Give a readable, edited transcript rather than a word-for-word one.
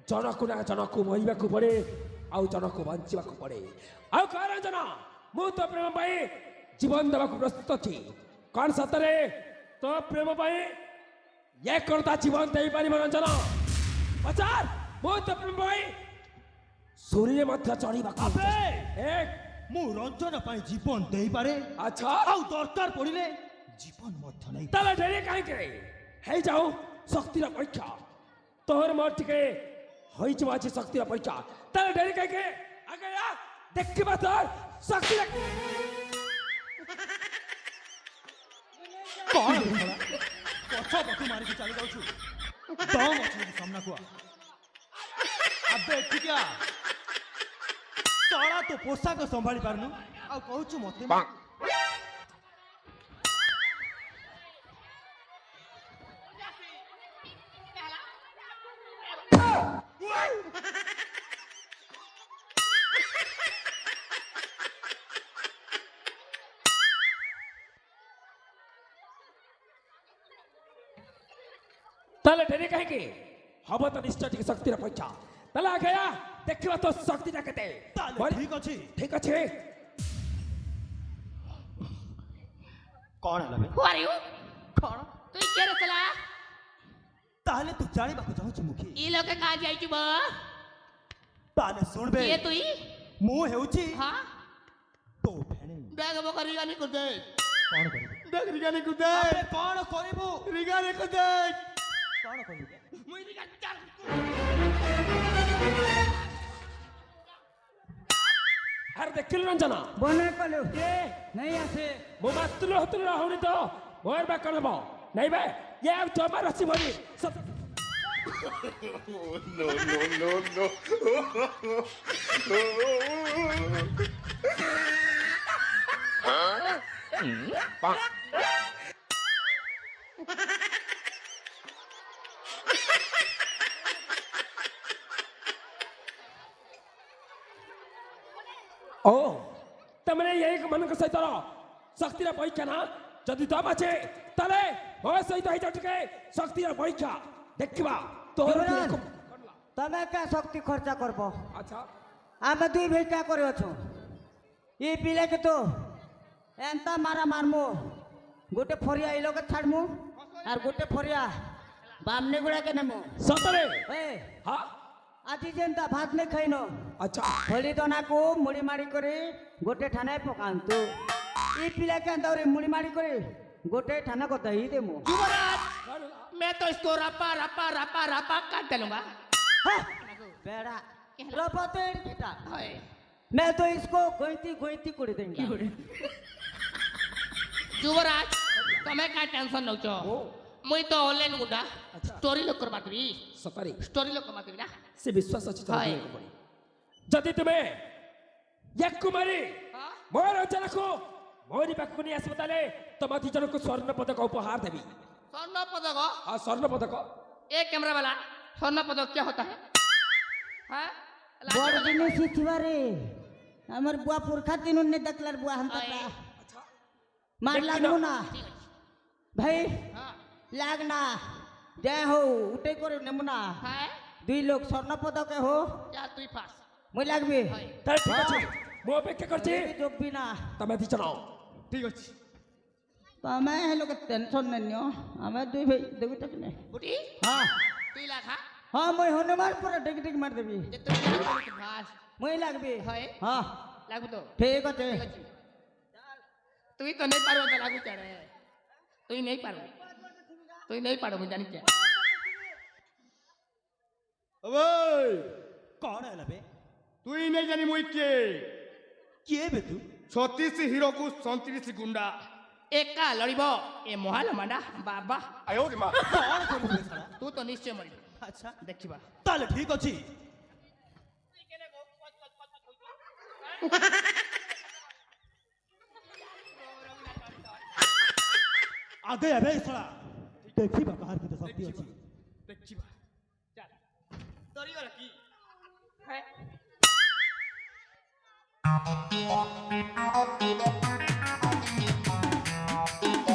ଜଣକୁ ନା ଜଣକୁ ମରିବାକୁ ପଡ଼େ ଆଉ ଜଣକୁ ବଞ୍ଚିବାକୁ ପଡ଼େ। ଆଉ କହ ରଞ୍ଜନ, ମୁଁ ତୋ ପ୍ରେମ ପାଇଁ ଜୀବନ ଦେବାକୁ ପ୍ରସ୍ତୁତ ଅଛି। କ'ଣ ସତରେ ତୋ ପ୍ରେମ ପାଇଁ ଏ କ'ଣ ତା ଜୀବନ ଦେଇପାରିବ ରଞ୍ଜନ? ପଚାର, ମୁଁ ତୋ ପ୍ରେମ ପାଇଁ ସୂର୍ଯ୍ୟ ମଧ୍ୟ ଚଢ଼ିବାକୁ ମୁଁ ରଞ୍ଜନ ପାଇଁ ଜୀବନ ଦେଇପାରେ। ଆଚ୍ଛା, ଆଉ ଦରକାର ପଡ଼ିଲେ ଜୀବନ ମଧ୍ୟ ନେଇ। ତାହେଲେ ଡେରି କାହିଁକି? ହେଇଯାଉ ଶକ୍ତିର ପରୀକ୍ଷା। ତୋର ମୋର ଟିକେ ହୋଇଯିବ ଆଜି ଶକ୍ତିର ପରୀକ୍ଷା। ତାହେଲେ ଡେରି କାହିଁକି? ଆଗେ ଆ, ଦେଖିବା ତୋର ଶକ୍ତିର। କଣ ପଛ ପଟୁ ମାରିକି ଚାଲି ଯାଉଛୁ? ଦମ ଅଛି ସାମ୍ନାକୁ ଆ। ଆବେ ଏଠିକି ଆ। ତଳା ତୋ ପୋଷାକ ସମ୍ଭାଳି ପାରୁନୁ ଆଉ କହୁଛୁ ମତେ? ତାହେଲେ ଡେରି କାହିଁକି? ହବ ତ ନିଶ୍ଚୟ ଟିକେ ଶକ୍ତିର ପରୀକ୍ଷା। ତାହେଲେ ଆଗେ ଆ, ଦେଖିବା ତୋ ଶକ୍ତିଟା କେତେ। ତାହେଲେ ଠିକ ଅଛି। ଠିକ ଅଛି। କଣ ହେଲା ବେ? Who are you? କଣ? তুই কে রে সালা? ତାହେଲେ ତୁ ଜାଣିବାକୁ ଚାହୁଁଛୁ ମୁଖୀ? ই লোকে কাজ যাইছু ব? ତାହେଲେ ଶୁଣବେ, কে তুই? ମୁଁ ହେଉଛି হ্যাঁ? ତୋ ଭେଣେଇ। দেখ বো রিগানি কুদে। କଣ କରିବୁ? দেখ রিগানি কুদে। ଆବେ କଣ କରିବୁ? রিগানি কুদে। କଣ କରିବୁ? মুই রিগানি চাল। ଆରେ ଦେଖିଲୁ ରଞ୍ଜନ, বনে কলু ଏ নাই আছে ମୋ ମାତୃ ହତୁର ହଉନି ତ ମୋର ବା କ'ଣ ହବ? ନାଇଁ ବେ, ଇଏ ଆଉ ଜମାର ଅଛି ମରି। ଓ ତମେ ଏଇମାନଙ୍କ ସହିତ ଶକ୍ତିର ପରୀକ୍ଷା ନା? ଯଦି ଦମ ଅଛି ତାହେଲେ ମୋ ସହିତ ହେଇଯାଉ ଟିକେ ଶକ୍ତିର ପରୀକ୍ଷା। ଦେଖିବା ତୋର যুবরাজ, ଟିକେ- তবে কে শক্তি খরচা করব? আচ্ছা, আমি দুই ভাই কা করে অছো। এই পিলাকে তো এন্তা মারা মারমু। গোটে ফরিয়া এই লোকে ছাড়মু আর গোটে ফরিয়া বামনে গুড়াকে নেমু। ସତରେ? এ হ্যাঁ, আজি যেনতা ভাত নে খাইন আচ্ছা। হলি দনাকু মুড়ি মারি করে গোটে ঠানায় পকান্তু। এই পিলাকে দৌড়ে মুড়ি মারি করে গোটে ঠানা কথা হি দেমু। যুবরাজ, मैं तो इसको रपा रपा रपा रपा काट डालूंगा। হ্যাঁ, বেড়া রপতের বেটা। हाय। मैं तो इसको गोइती गोइती করে দেंगे। যুবরাজ, তুমি কা টেনশন নউছ? ଓ মুই তো অনলাইন গুডা আচ্ছা। স্টোরি লোক করবা দিবি। ସତରେ স্টোরি লোক করবা দিবি না? ସେ ବିଶ୍ୱାସ ଅଛି ତ ହାଏ। କରିବାକୁ ପଡେ। ଯଦି ତୁମେ ୟାକୁ ମାରି হ্যাঁ? ମୋର ଅଞ୍ଚଳକୁ ମୋରି ପାଖକୁ ନେଇ ଆସିବ ତାହେଲେ ତମ ଦି ଜଣଙ୍କୁ ସ୍ୱର୍ଣ୍ଣ ପଦକ ଉପହାର ଦେବି। स्वर्ण पदक? ଆଉ ସ୍ୱର୍ଣ୍ଣ ପଦକ ए कैमरा वाला, स्वर्ण पदक क्या होता है? हाँ? বড় জিনিস শিখিবারে আমার বুয়া পুরখা দিন নে দেখলার বুয়া হামতাটা মার লাগবো না ভাই हाँ। লাগনা জয় হো উঠে করে নেব না हाँ? দুই লোক স্বর্ণ পদকে হো या तुई पास। মই লাগবে हाय। ତାହେଲେ ଠିକ ଅଛି, ମୁଁ ଅପେକ୍ଷା କରିଛି। যোগবি না ତମେ ଦି ଜଣ ଠିକ ଅଛି। ତମେ ହେ লোক টেনশন নেনিও আমি দুই ভাই দেবি তো নে बुटी, হ্যাঁ तुई लाखा? হ্যাঁ মই হনুমান পরে ডেকে ডেকে মার দেবি जे तुई लाखा तो घास মই লাগবে हाय। হ্যাঁ लागू तो। ঠিক আছে ठीक अछि। तुई तो नहीं पारो तो लागू चढ़े। तुई नहीं पारो। तुई नहीं पारो मुझे जानी क्या? ওই କଣ ହେଲା ବେ? তুই নেই জানি মুই কে? କିଏ ବେ ତୁ? 36 হিরোকু 37 গুন্ডা। एका लड़िबो ए मोहाल मांडा बाबा। କଣ କରିବୁ ବେ ଶାଳା? तू तो निश्चय मरिबो। ଆଚ୍ଛା, देखिबा। ତାହେଲେ ଠିକ ଅଛି। ଆଗେ ଏବେ ଶଳା ଦେଖିବା କାହାର କେତେ ଶକ୍ତି ଅଛି। দেখিবা। চল। তোরই গলা কি? है?